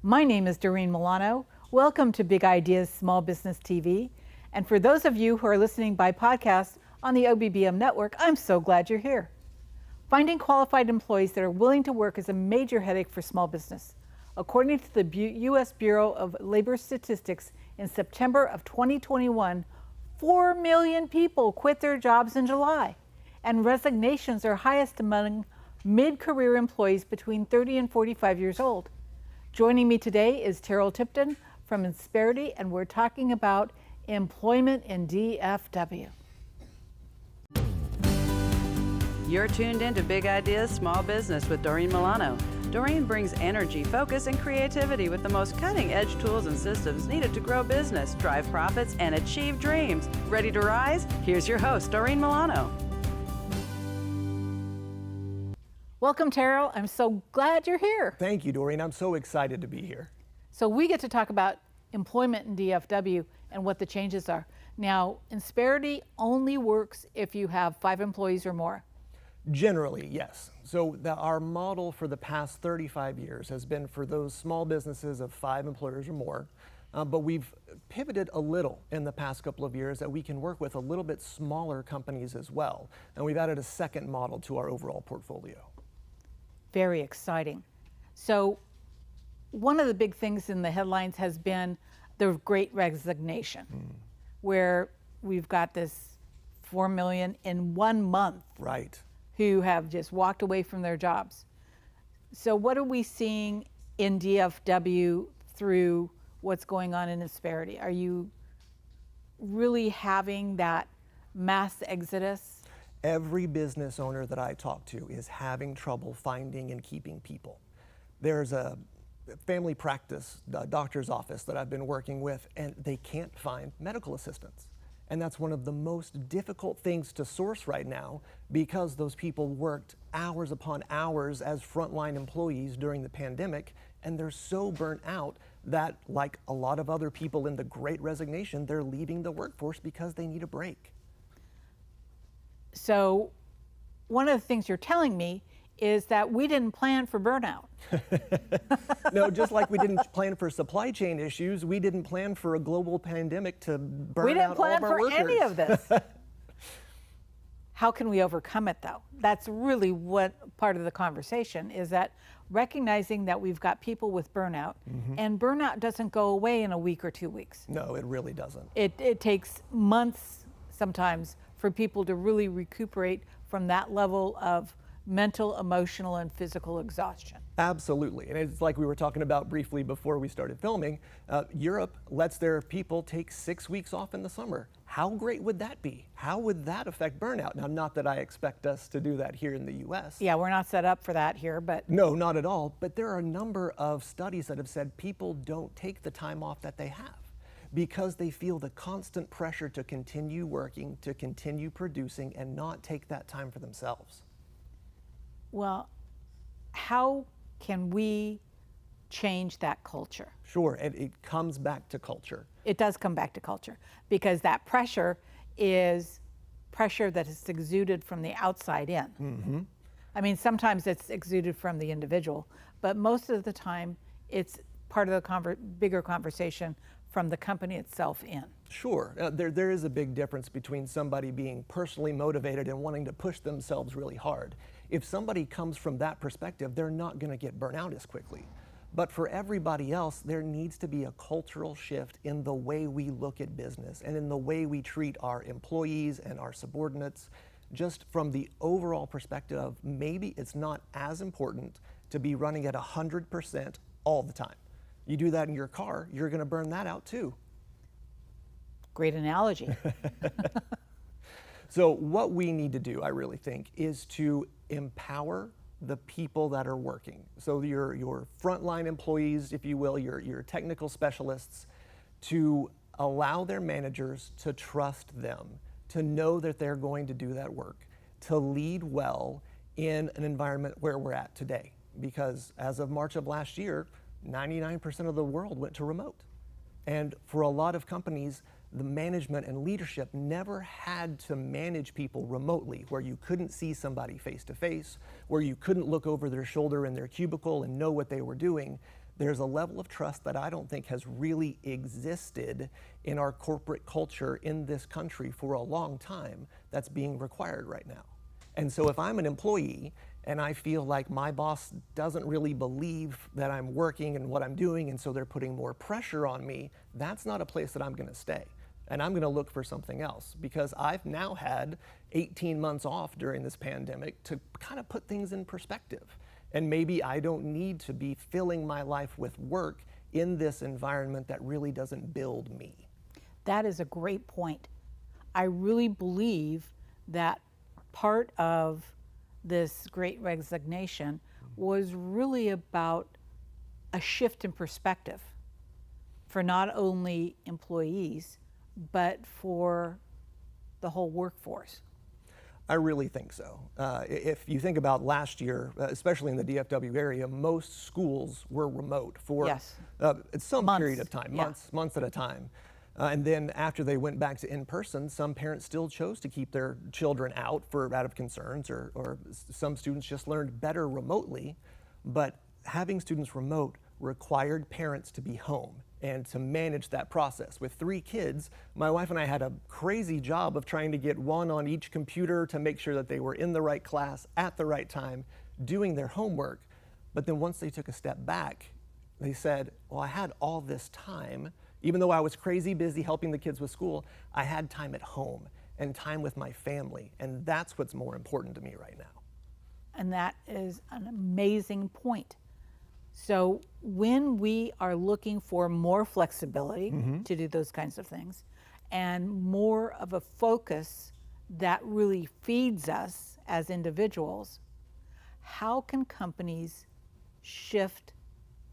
My name is Doreen Milano. Welcome to Big Ideas Small Business TV. And for those of you who are listening by podcast on the OBBM Network, I'm so glad you're here. Finding qualified employees that are willing to work is a major headache for small business. According to the U.S. Bureau of Labor Statistics, in September of 2021, 4 million people quit their jobs in July, and resignations are highest among mid-career employees between 30 and 45 years old. Joining me today is Terrell Tipton from Insperity, and we're talking about employment in DFW. You're tuned into Big Ideas Small Business with Doreen Milano. Doreen brings energy, focus, and creativity with the most cutting-edge tools and systems needed to grow business, drive profits, and achieve dreams. Ready to rise? Here's your host, Doreen Milano. Welcome, Terrell. I'm so glad you're here. Thank you, Doreen. I'm so excited to be here. So we get to talk about employment in DFW and what the changes are. Now, Insperity only works if you have 5 employees or more. Generally, yes. So our model for the past 35 years has been for those small businesses of 5 employers or more, but we've pivoted a little in the past couple of years that we can work with a little bit smaller companies as well. And we've added a second model to our overall portfolio. Very exciting. So one of the big things in the headlines has been the Great Resignation, where we've got this 4 million in 1 month. Right. Who have just walked away from their jobs. So what are we seeing in DFW through what's going on in Insperity? Are you really having that mass exodus? Every business owner that I talk to is having trouble finding and keeping people. There's a family practice, a doctor's office that I've been working with, and they can't find medical assistants. And that's one of the most difficult things to source right now because those people worked hours upon hours as frontline employees during the pandemic, and they're so burnt out that, like a lot of other people in the Great Resignation, they're leaving the workforce because they need a break. So one of the things you're telling me is that we didn't plan for burnout. No, just like we didn't plan for supply chain issues, we didn't plan for a global pandemic to burn out all of our workers. We didn't plan for any of this. How can we overcome it, though? That's really what part of the conversation is, that recognizing that we've got people with burnout, and burnout doesn't go away in a week or 2 weeks. No, it really doesn't. It takes months sometimes for people to really recuperate from that level of mental, emotional, and physical exhaustion. Absolutely, and it's like we were talking about briefly before we started filming. Europe lets their people take 6 weeks off in the summer. How great would that be? How would that affect burnout? Now, not that I expect us to do that here in the U.S. Yeah, we're not set up for that here, but... No, not at all, but there are a number of studies that have said people don't take the time off that they have because they feel the constant pressure to continue working, to continue producing, and not take that time for themselves. Well, how can we change that culture? Sure, and it comes back to culture. It does come back to culture, because that pressure is pressure that is exuded from the outside in. I mean, sometimes it's exuded from the individual, but most of the time it's part of the bigger conversation from the company itself in. Sure, there is a big difference between somebody being personally motivated and wanting to push themselves really hard. If somebody comes from that perspective, they're not going to get burnt out as quickly. But for everybody else, there needs to be a cultural shift in the way we look at business and in the way we treat our employees and our subordinates, just from the overall perspective of maybe it's not as important to be running at 100% all the time. You do that in your car, you're going to burn that out too. Great analogy. So what we need to do, I really think, is to empower the people that are working. So your frontline employees, if you will, your technical specialists, to allow their managers to trust them, to know that they're going to do that work, to lead well in an environment where we're at today. Because as of March of last year, 99% of the world went to remote. And for a lot of companies, the management and leadership never had to manage people remotely, where you couldn't see somebody face to face, where you couldn't look over their shoulder in their cubicle and know what they were doing. there's a level of trust that I don't think has really existed in our corporate culture in this country for a long time that's being required right now. And so if I'm an employee and I feel like my boss doesn't really believe that I'm working and what I'm doing, and so they're putting more pressure on me, that's not a place that I'm gonna stay. And I'm gonna look for something else, because I've now had 18 months off during this pandemic to kind of put things in perspective. And maybe I don't need to be filling my life with work in this environment that really doesn't build me. That is a great point. I really believe that part of this great resignation was really about a shift in perspective for not only employees, but for the whole workforce. I really think so. If you think about last year, especially in the DFW area, most schools were remote for Yes. Some Months. period of time, Yeah. months at a time. And then after they went back to in-person, some parents still chose to keep their children out of concerns, or some students just learned better remotely. But having students remote required parents to be home and to manage that process. With 3 kids, my wife and I had a crazy job of trying to get one on each computer to make sure that they were in the right class at the right time, doing their homework. But then once they took a step back, they said, well, I had all this time, even though I was crazy busy helping the kids with school, I had time at home and time with my family. And that's what's more important to me right now. And that is an amazing point. So when we are looking for more flexibility to do those kinds of things, and more of a focus that really feeds us as individuals, how can companies shift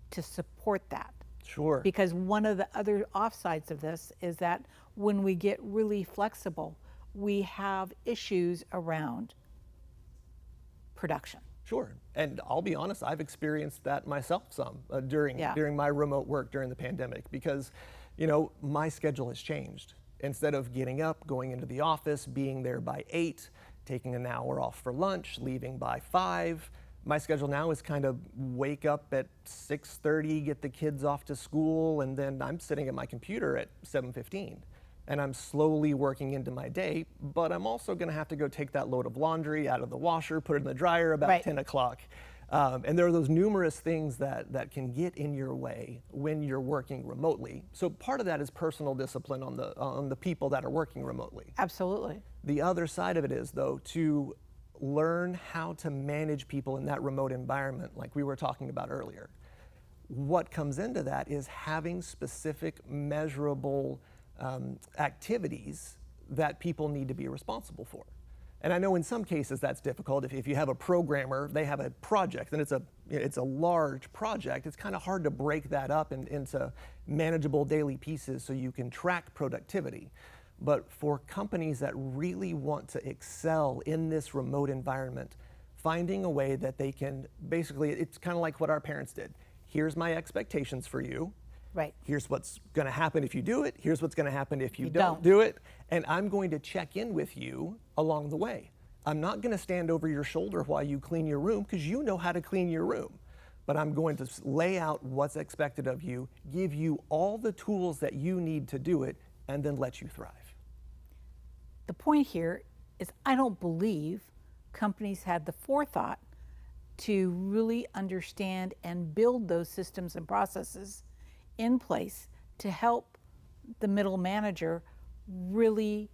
to support that? Sure. Because one of the other offsides of this is that when we get really flexible, we have issues around production. Sure, and I'll be honest, I've experienced that myself some during my remote work during the pandemic, because, my schedule has changed. Instead of getting up, going into the office, being there by 8, taking an hour off for lunch, leaving by 5, my schedule now is kind of wake up at 6:30, get the kids off to school, and then I'm sitting at my computer at 7:15. And I'm slowly working into my day, but I'm also gonna have to go take that load of laundry out of the washer, put it in the dryer about 10 o'clock. And there are those numerous things that can get in your way when you're working remotely. So part of that is personal discipline on the people that are working remotely. Absolutely. The other side of it is, though, to learn how to manage people in that remote environment, like we were talking about earlier. What comes into that is having specific, measurable activities that people need to be responsible for. And I know in some cases that's difficult. If you have a programmer, they have a project, and it's a large project, it's kind of hard to break that up into manageable daily pieces so you can track productivity. But for companies that really want to excel in this remote environment, finding a way that they can basically, it's kind of like what our parents did. Here's my expectations for you. Right. Here's what's going to happen if you do it. Here's what's going to happen if you don't do it. And I'm going to check in with you along the way. I'm not going to stand over your shoulder while you clean your room, because you know how to clean your room. But I'm going to lay out what's expected of you, give you all the tools that you need to do it, and then let you thrive. The point here is I don't believe companies had the forethought to really understand and build those systems and processes in place to help the middle manager really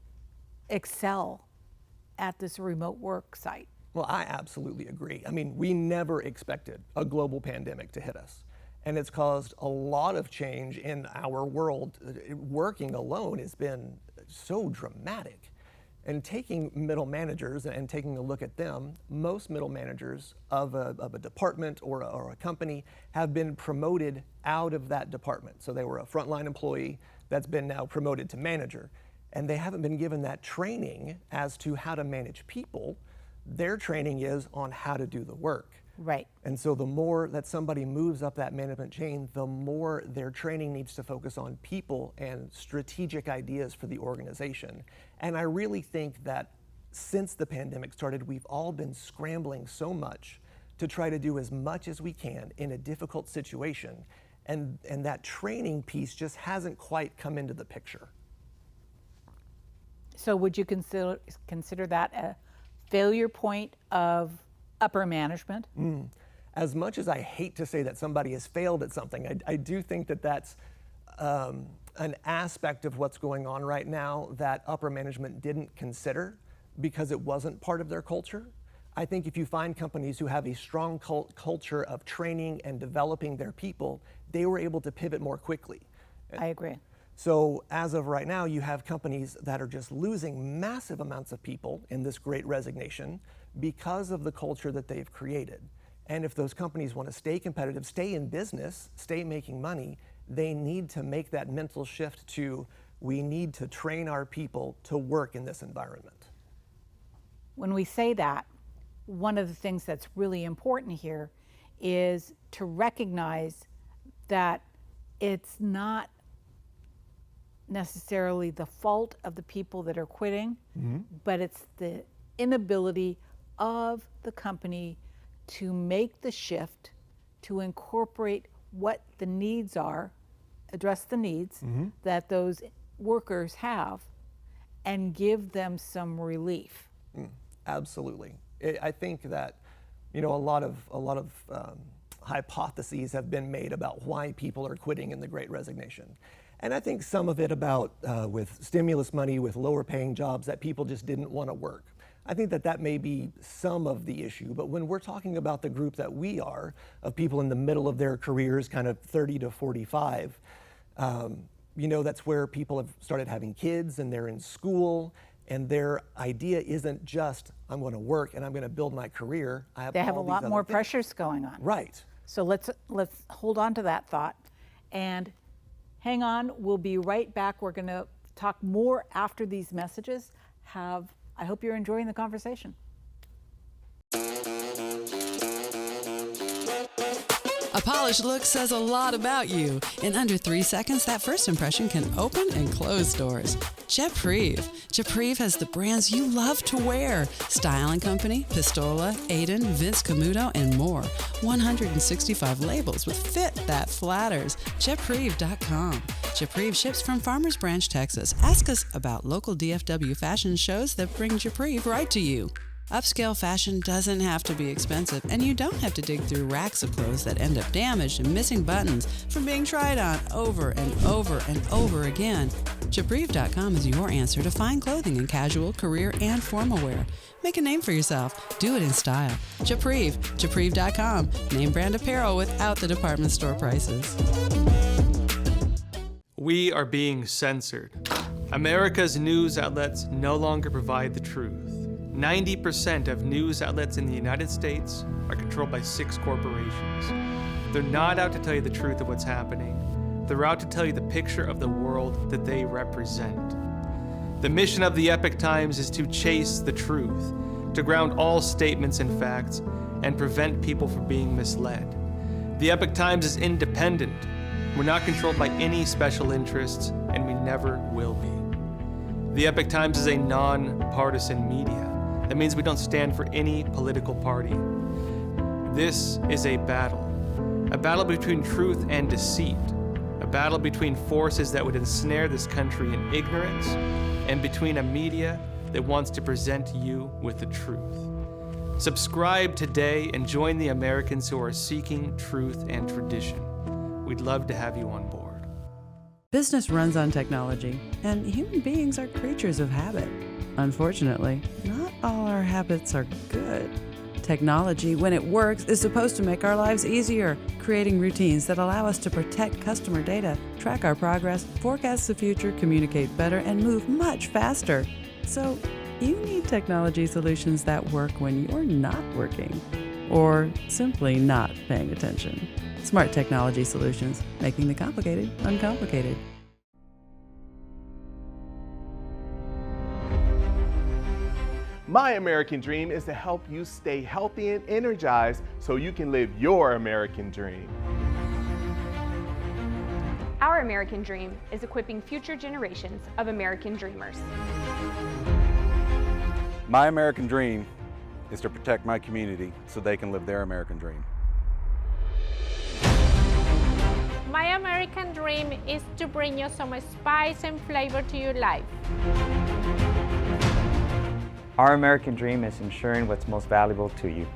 excel at this remote work site. Well, I absolutely agree. I mean, we never expected a global pandemic to hit us. And it's caused a lot of change in our world. Working alone has been so dramatic. And taking middle managers and taking a look at them, most middle managers of a department or a company have been promoted out of that department. So they were a frontline employee that's been now promoted to manager. And they haven't been given that training as to how to manage people. Their training is on how to do the work. Right. And so the more that somebody moves up that management chain, the more their training needs to focus on people and strategic ideas for the organization. And I really think that since the pandemic started, we've all been scrambling so much to try to do as much as we can in a difficult situation. And that training piece just hasn't quite come into the picture. So would you consider that a failure point of upper management? As much as I hate to say that somebody has failed at something, I do think that that's an aspect of what's going on right now that upper management didn't consider because it wasn't part of their culture. I think if you find companies who have a strong culture of training and developing their people, they were able to pivot more quickly. I agree. So as of right now, you have companies that are just losing massive amounts of people in this great resignation because of the culture that they've created. And if those companies want to stay competitive, stay in business, stay making money, they need to make that mental shift to, we need to train our people to work in this environment. When we say that, one of the things that's really important here is to recognize that it's not necessarily the fault of the people that are quitting, but it's the inability of the company to make the shift, to incorporate what the needs are, address the needs that those workers have, and give them some relief. Absolutely. I think that, a lot of hypotheses have been made about why people are quitting in the Great Resignation. And I think some of it about with stimulus money, with lower paying jobs, that people just didn't want to work. I think that may be some of the issue, but when we're talking about the group that we are, of people in the middle of their careers, kind of 30 to 45, that's where people have started having kids and they're in school, and their idea isn't just, I'm going to work and I'm going to build my career. They have a lot more pressures going on. Right. So let's hold on to that thought and hang on. We'll be right back. We're going to talk more after these messages. I hope you're enjoying the conversation. A polished look says a lot about you. In under 3 seconds, that first impression can open and close doors. Japrive has the brands you love to wear. Style & Company, Pistola, Aiden, Vince Camuto, and more. 165 labels with fit that flatters. Japrive.com. Japrive ships from Farmers Branch, Texas. Ask us about local DFW fashion shows that bring Japrive right to you. Upscale fashion doesn't have to be expensive, and you don't have to dig through racks of clothes that end up damaged and missing buttons from being tried on over and over and over again. Japrive.com is your answer to fine clothing in casual, career, and formal wear. Make a name for yourself. Do it in style. Japrive. Japrive.com. Name brand apparel without the department store prices. We are being censored. America's news outlets no longer provide the truth. 90% of news outlets in the United States are controlled by 6 corporations. They're not out to tell you the truth of what's happening. They're out to tell you the picture of the world that they represent. The mission of the Epoch Times is to chase the truth, to ground all statements in facts, and prevent people from being misled. The Epoch Times is independent. We're not controlled by any special interests, and we never will be. The Epoch Times is a non-partisan media. That means we don't stand for any political party. This is a battle between truth and deceit, a battle between forces that would ensnare this country in ignorance, and between a media that wants to present you with the truth. Subscribe today and join the Americans who are seeking truth and tradition. We'd love to have you on board. Business runs on technology, and human beings are creatures of habit. Unfortunately, not all our habits are good. Technology, when it works, is supposed to make our lives easier, creating routines that allow us to protect customer data, track our progress, forecast the future, communicate better, and move much faster. So, you need technology solutions that work when you're not working, or simply not paying attention. Smart technology solutions, making the complicated uncomplicated. My American dream is to help you stay healthy and energized so you can live your American dream. Our American dream is equipping future generations of American dreamers. My American dream is to protect my community so they can live their American dream. My American dream is to bring you some spice and flavor to your life. Our American dream is ensuring what's most valuable to you.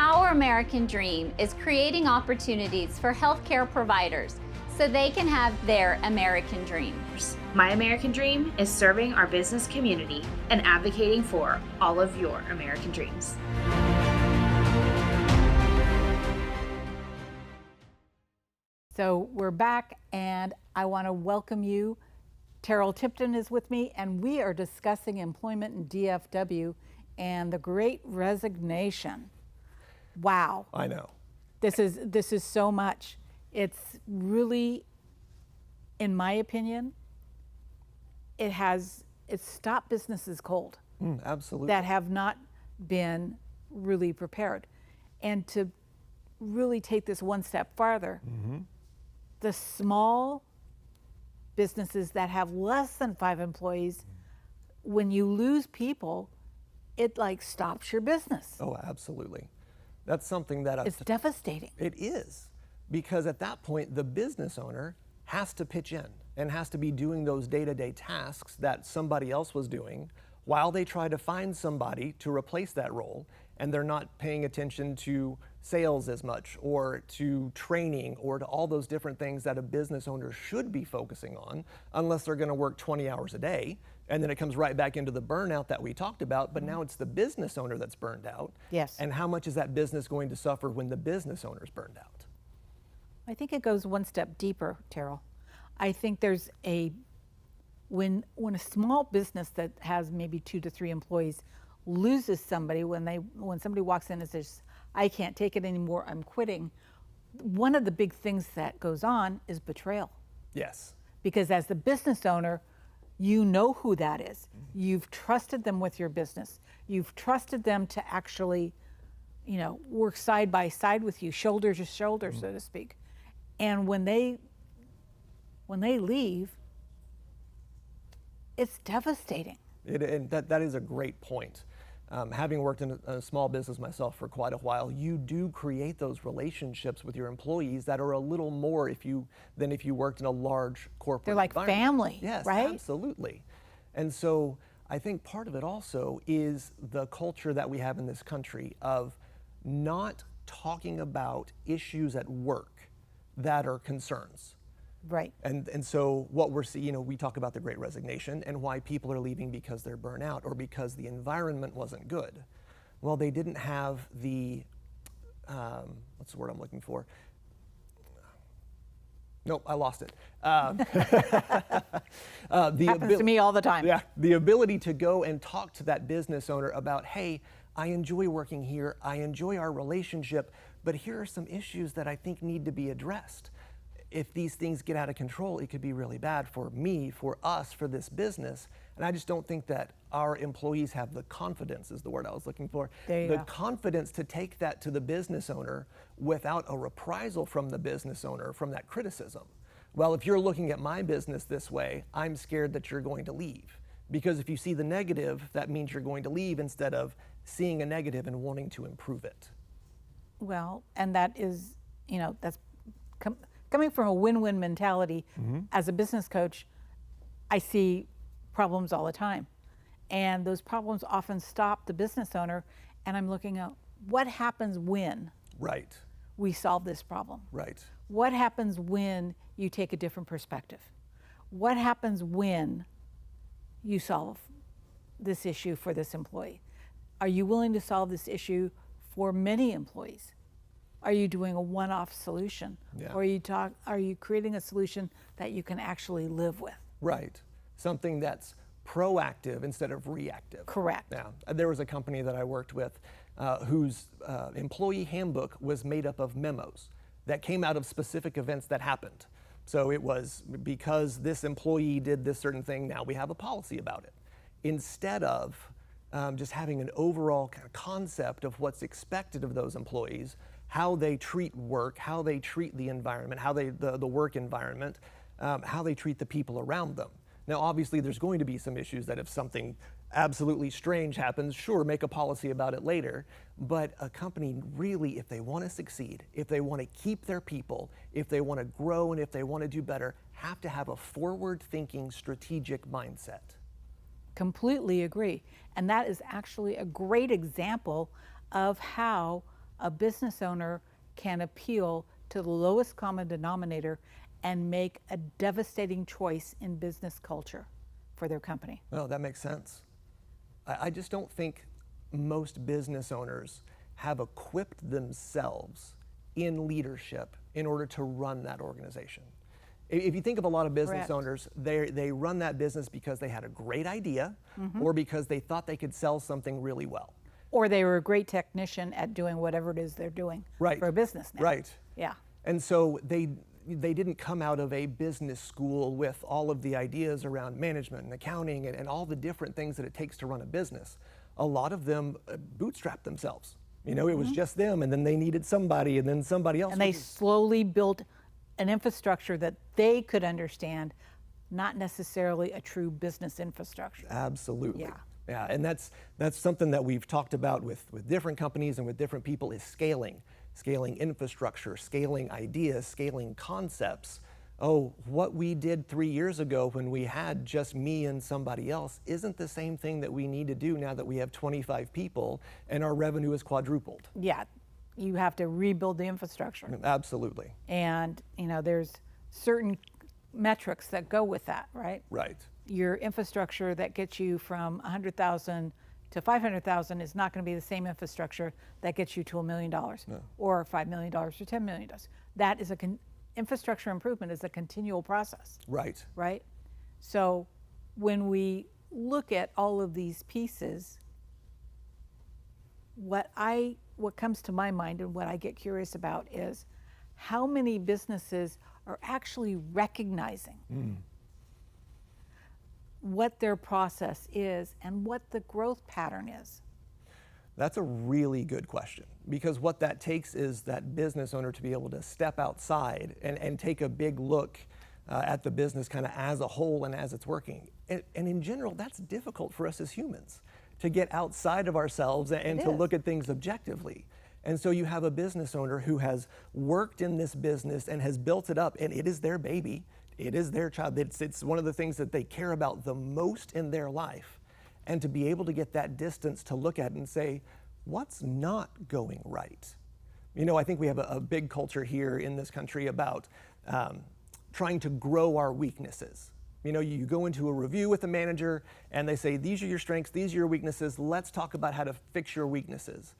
Our American dream is creating opportunities for healthcare providers so they can have their American dreams. My American dream is serving our business community and advocating for all of your American dreams. So we're back, and I want to welcome you. Terrell Tipton is with me, and we are discussing employment in DFW and the Great Resignation. Wow. I know. This is so much. It's really, in my opinion, it's stopped businesses cold. Absolutely. That have not been really prepared. And to really take this one step farther, the small businesses that have less than 5 employees, when you lose people, it like stops your business. Oh, absolutely. That's something that it's devastating. It is, because at that point, the business owner has to pitch in and has to be doing those day-to-day tasks that somebody else was doing while they try to find somebody to replace that role, and they're not paying attention to sales as much or to training or to all those different things that a business owner should be focusing on, unless they're going to work 20 hours a day. And then it comes right back into the burnout that we talked about, but now it's the business owner that's burned out. Yes. And how much is that business going to suffer when the business owner's burned out? I think it goes one step deeper, Terrell. I think there's when a small business that has maybe 2 to 3 employees loses somebody, when somebody walks in and says, I can't take it anymore, I'm quitting, one of the big things that goes on is betrayal. Yes. Because as the business owner, you know who that is. You've trusted them with your business. You've trusted them to actually, work side by side with you, shoulder to shoulder, so to speak. And when they leave, it's devastating. And that is a great point. Having worked in a small business myself for quite a while, you do create those relationships with your employees that are a little more than if you worked in a large corporate They're like environment. family, yes, right? Absolutely. And so I think part of it also is the culture that we have in this country of not talking about issues at work that are concerns. Right. And so what we're seeing, we talk about the Great Resignation and why people are leaving because they're burnt out or because the environment wasn't good. Well, they didn't have the, what's the word I'm looking for? Nope, I lost it. Happens to me all the time. Yeah, the ability to go and talk to that business owner about, hey, I enjoy working here, I enjoy our relationship, but here are some issues that I think need to be addressed. If these things get out of control, it could be really bad for me, for us, for this business. And I just don't think that our employees have the confidence, is the word I was looking for, the confidence to take that to the business owner without a reprisal from the business owner from that criticism. Well, if you're looking at my business this way, I'm scared that you're going to leave. Because if you see the negative, that means you're going to leave instead of seeing a negative and wanting to improve it. Well, and that is, that's coming from a win-win mentality. As a business coach, I see problems all the time. And those problems often stop the business owner, and I'm looking at what happens when we solve this problem. Right. What happens when you take a different perspective? What happens when you solve this issue for this employee? Are you willing to solve this issue for many employees? Are you doing a one-off solution? Yeah. Or are you creating a solution that you can actually live with? Right. Something that's proactive instead of reactive. Correct. Yeah. There was a company that I worked with whose employee handbook was made up of memos that came out of specific events that happened. So it was because this employee did this certain thing, now we have a policy about it. Instead of just having an overall kind of concept of what's expected of those employees, how they treat work, how they treat the environment, how the work environment, how they treat the people around them. Now, obviously, there's going to be some issues that if something absolutely strange happens, sure, make a policy about it later. But a company really, if they want to succeed, if they want to keep their people, if they want to grow, and if they want to do better, have to have a forward-thinking, strategic mindset. Completely agree. And that is actually a great example of how a business owner can appeal to the lowest common denominator and make a devastating choice in business culture for their company. Oh, that makes sense. I just don't think most business owners have equipped themselves in leadership in order to run that organization. If you think of a lot of business Correct. owners, they run that business because they had a great idea or because they thought they could sell something really well. Or they were a great technician at doing whatever it is they're doing for a business now. Right. Yeah. And so they didn't come out of a business school with all of the ideas around management and accounting and all the different things that it takes to run a business. A lot of them bootstrapped themselves. You know, it was just them, and then they needed somebody, and then somebody else. And they slowly built an infrastructure that they could understand, not necessarily a true business infrastructure. Absolutely. Yeah. Yeah, and that's something that we've talked about with different companies and with different people is scaling infrastructure, scaling ideas, scaling concepts. Oh, what we did 3 years ago when we had just me and somebody else isn't the same thing that we need to do now that we have 25 people and our revenue is quadrupled. Yeah, you have to rebuild the infrastructure. Absolutely. And, you know, there's certain metrics that go with that, right? Right. Your infrastructure that gets you from 100,000 to 500,000 is not going to be the same infrastructure that gets you to $1 million or $5 million or $10 million. That is infrastructure improvement is a continual process. Right. Right? So when we look at all of these pieces, what comes to my mind and what I get curious about is how many businesses are actually recognizing what their process is and what the growth pattern is. That's a really good question, because what that takes is that business owner to be able to step outside and take a big look at the business kind of as a whole and as it's working. And in general, that's difficult for us as humans, to get outside of ourselves and to look at things objectively. And so you have a business owner who has worked in this business and has built it up, and it is their baby. It is their child. It's one of the things that they care about the most in their life. And to be able to get that distance to look at it and say, what's not going right? You know, I think we have a big culture here in this country about trying to grow our weaknesses. You know, you go into a review with a manager and they say, these are your strengths, these are your weaknesses, let's talk about how to fix your weaknesses.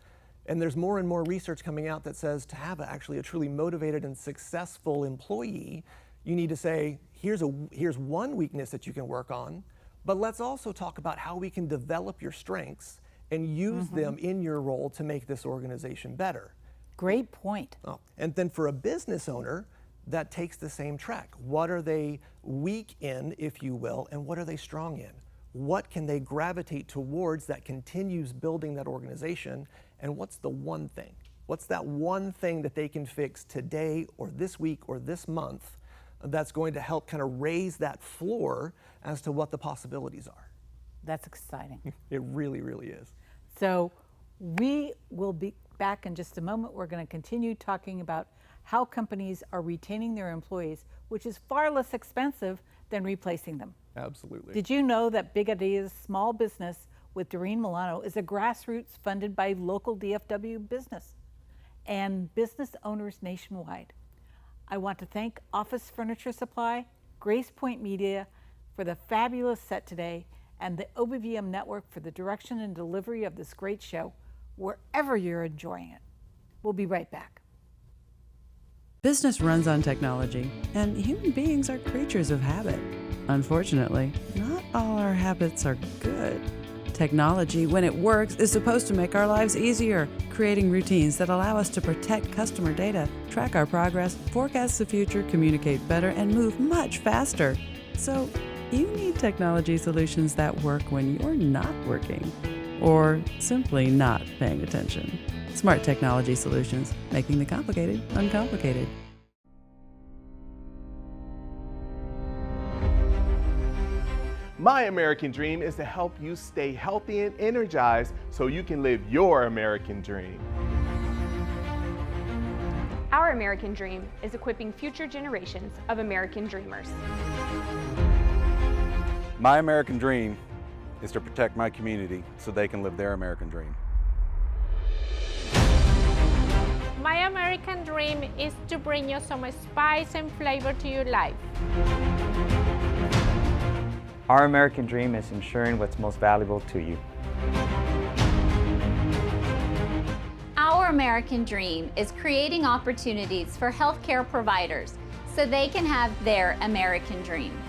And there's more and more research coming out that says to have actually a truly motivated and successful employee, you need to say, here's one weakness that you can work on, but let's also talk about how we can develop your strengths and use them in your role to make this organization better. Great point. Oh, and then for a business owner, that takes the same track. What are they weak in, if you will, and what are they strong in? What can they gravitate towards that continues building that organization, and what's the one thing? What's that one thing that they can fix today or this week or this month that's going to help kind of raise that floor as to what the possibilities are? That's exciting. It really, really is. So we will be back in just a moment. We're going to continue talking about how companies are retaining their employees, which is far less expensive than replacing them. Absolutely. Did you know that Big Ideas Small Business with Doreen Milano is a grassroots funded by local DFW business and business owners nationwide? I want to thank Office Furniture Supply, Grace Point Media for the fabulous set today, and the OBBM Network for the direction and delivery of this great show, wherever you're enjoying it. We'll be right back. Business runs on technology, and human beings are creatures of habit. Unfortunately, not all our habits are good. Technology, when it works, is supposed to make our lives easier, creating routines that allow us to protect customer data, track our progress, forecast the future, communicate better, and move much faster. So, you need technology solutions that work when you're not working, or simply not paying attention. Smart technology solutions, making the complicated uncomplicated. My American dream is to help you stay healthy and energized so you can live your American dream. Our American dream is equipping future generations of American dreamers. My American dream is to protect my community so they can live their American dream. My American dream is to bring you some spice and flavor to your life. Our American dream is ensuring what's most valuable to you. Our American dream is creating opportunities for healthcare providers so they can have their American dream.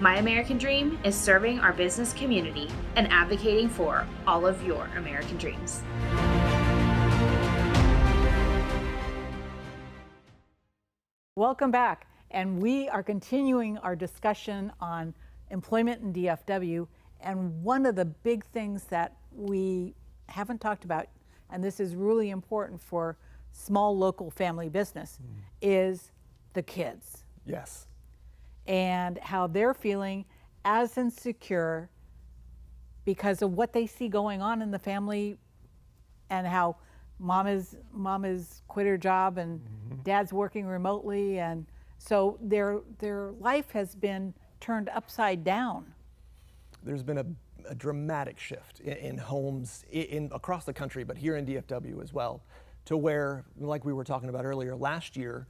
My American dream is serving our business community and advocating for all of your American dreams. Welcome back, and we are continuing our discussion on employment in DFW, and one of the big things that we haven't talked about, and this is really important for small local family business, is the kids. Yes. And how they're feeling as insecure because of what they see going on in the family, and how mom is quit her job and dad's working remotely, and so their life has been turned upside down. There's been a dramatic shift in homes across the country, but here in DFW as well, to where, like we were talking about earlier, last year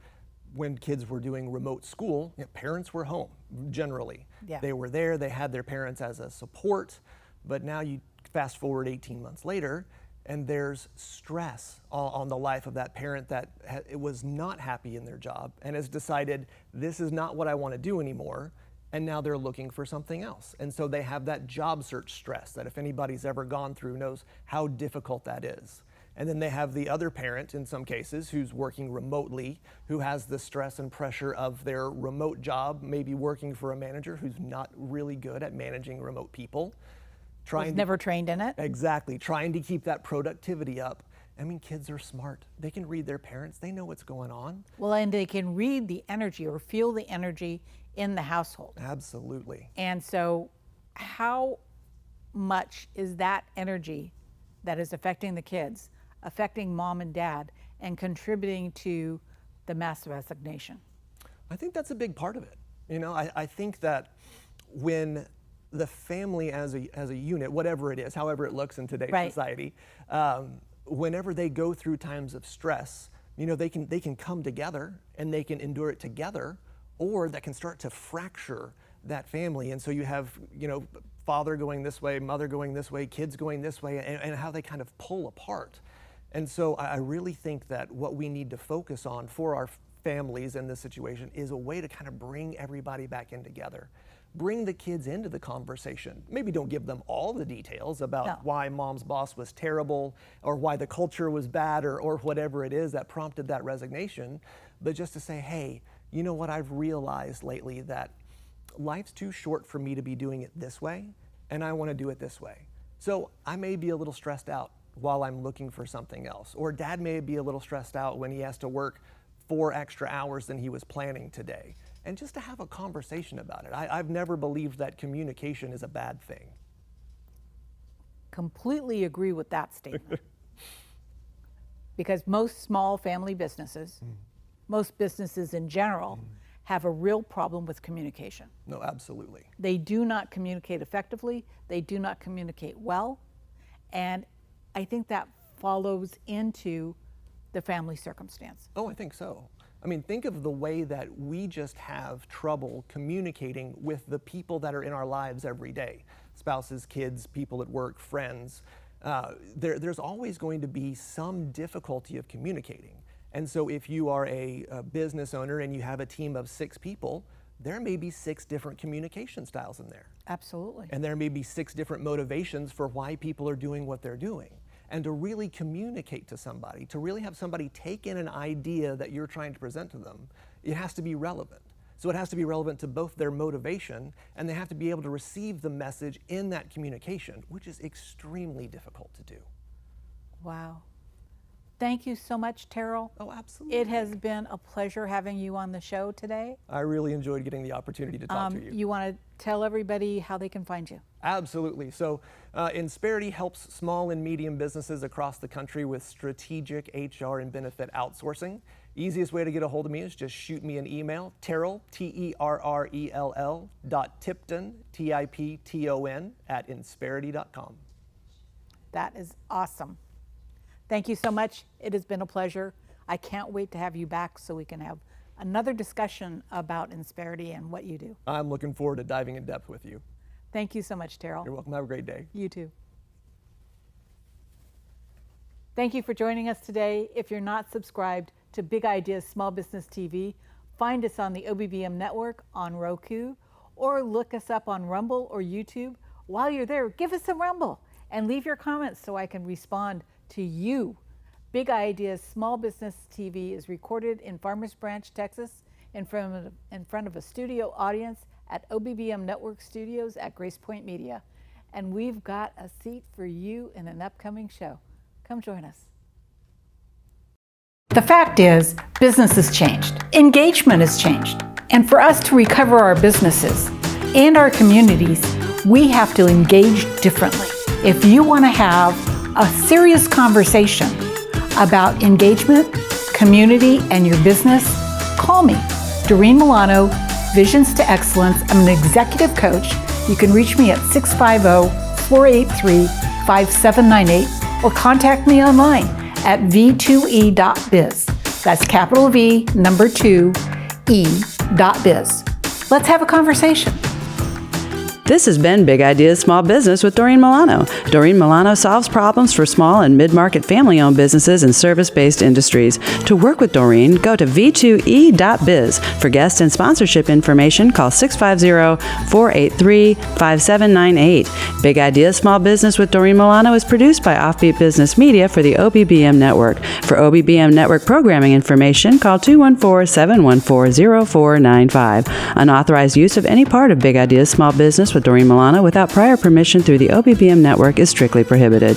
when kids were doing remote school, parents were home generally. Yeah. They were there, they had their parents as a support, but now you fast forward 18 months later, and there's stress on the life of that parent that it was not happy in their job and has decided, this is not what I want to do anymore, and now they're looking for something else. And so they have that job search stress that if anybody's ever gone through knows how difficult that is. And then they have the other parent, in some cases, who's working remotely, who has the stress and pressure of their remote job, maybe working for a manager who's not really good at managing remote people. Was never trained in it. Exactly, trying to keep that productivity up. I mean, kids are smart. They can read their parents. They know what's going on. Well, and they can read the energy or feel the energy in the household. Absolutely. And so how much is that energy that is affecting the kids, affecting mom and dad, and contributing to the mass resignation? I think that's a big part of it. You know, I think that when the family as a unit, whatever it is, however it looks in today's society, whenever they go through times of stress, you know, they can come together and they can endure it together, or that can start to fracture that family. And so you have, you know, father going this way, mother going this way, kids going this way, and how they kind of pull apart. And so I really think that what we need to focus on for our families in this situation is a way to kind of bring everybody back in together. Bring the kids into the conversation. Maybe don't give them all the details about why mom's boss was terrible or why the culture was bad or whatever it is that prompted that resignation, but just to say, hey, you know what, I've realized lately that life's too short for me to be doing it this way, and I want to do it this way. So I may be a little stressed out while I'm looking for something else. Or dad may be a little stressed out when he has to work 4 extra hours than he was planning today. And just to have a conversation about it. I've never believed that communication is a bad thing. Completely agree with that statement. Because most small family businesses, most businesses in general, have a real problem with communication. No, absolutely. They do not communicate effectively. They do not communicate well. And I think that follows into the family circumstance. Oh, I think so. I mean, think of the way that we just have trouble communicating with the people that are in our lives every day. Spouses, kids, people at work, friends. There's always going to be some difficulty of communicating. And so if you are a business owner and you have a team of 6 people, there may be 6 different communication styles in there. Absolutely. And there may be 6 different motivations for why people are doing what they're doing. And to really communicate to somebody, to really have somebody take in an idea that you're trying to present to them, it has to be relevant. So it has to be relevant to both their motivation, and they have to be able to receive the message in that communication, which is extremely difficult to do. Wow. Thank you so much, Terrell. Oh, absolutely. It has been a pleasure having you on the show today. I really enjoyed getting the opportunity to talk to you. You want to tell everybody how they can find you? Absolutely. So Insperity helps small and medium businesses across the country with strategic HR and benefit outsourcing. Easiest way to get a hold of me is just shoot me an email, Terrell, Terrell, .Tipton, Tipton, @insperity.com. That is awesome. Thank you so much. It has been a pleasure. I can't wait to have you back so we can have another discussion about Insperity and what you do. I'm looking forward to diving in depth with you. Thank you so much, Terrell. You're welcome. Have a great day. You too. Thank you for joining us today. If you're not subscribed to Big Ideas Small Business TV, find us on the OBBM Network on Roku, or look us up on Rumble or YouTube. While you're there, give us a rumble and leave your comments so I can respond to you. Big Ideas Small Business TV is recorded in Farmers Branch, Texas, in front of a studio audience at OBBM Network Studios at Grace Point Media. And we've got a seat for you in an upcoming show. Come join us. The fact is, business has changed. Engagement has changed. And for us to recover our businesses and our communities, we have to engage differently. If you want to have a serious conversation about engagement, community, and your business, call me, Doreen Milano, Visions to Excellence. I'm an executive coach. You can reach me at 650-483-5798 or contact me online at v2e.biz. That's capital V, number 2, e.biz. Let's have a conversation. This has been Big Ideas Small Business with Doreen Milano. Doreen Milano solves problems for small and mid-market family-owned businesses and service-based industries. To work with Doreen, go to v2e.biz. For guest and sponsorship information, call 650-483-5798. Big Ideas Small Business with Doreen Milano is produced by Offbeat Business Media for the OBBM Network. For OBBM Network programming information, call 214-714-0495. Unauthorized use of any part of Big Ideas Small Business with Doreen Milano without prior permission through the OBBM Network is strictly prohibited.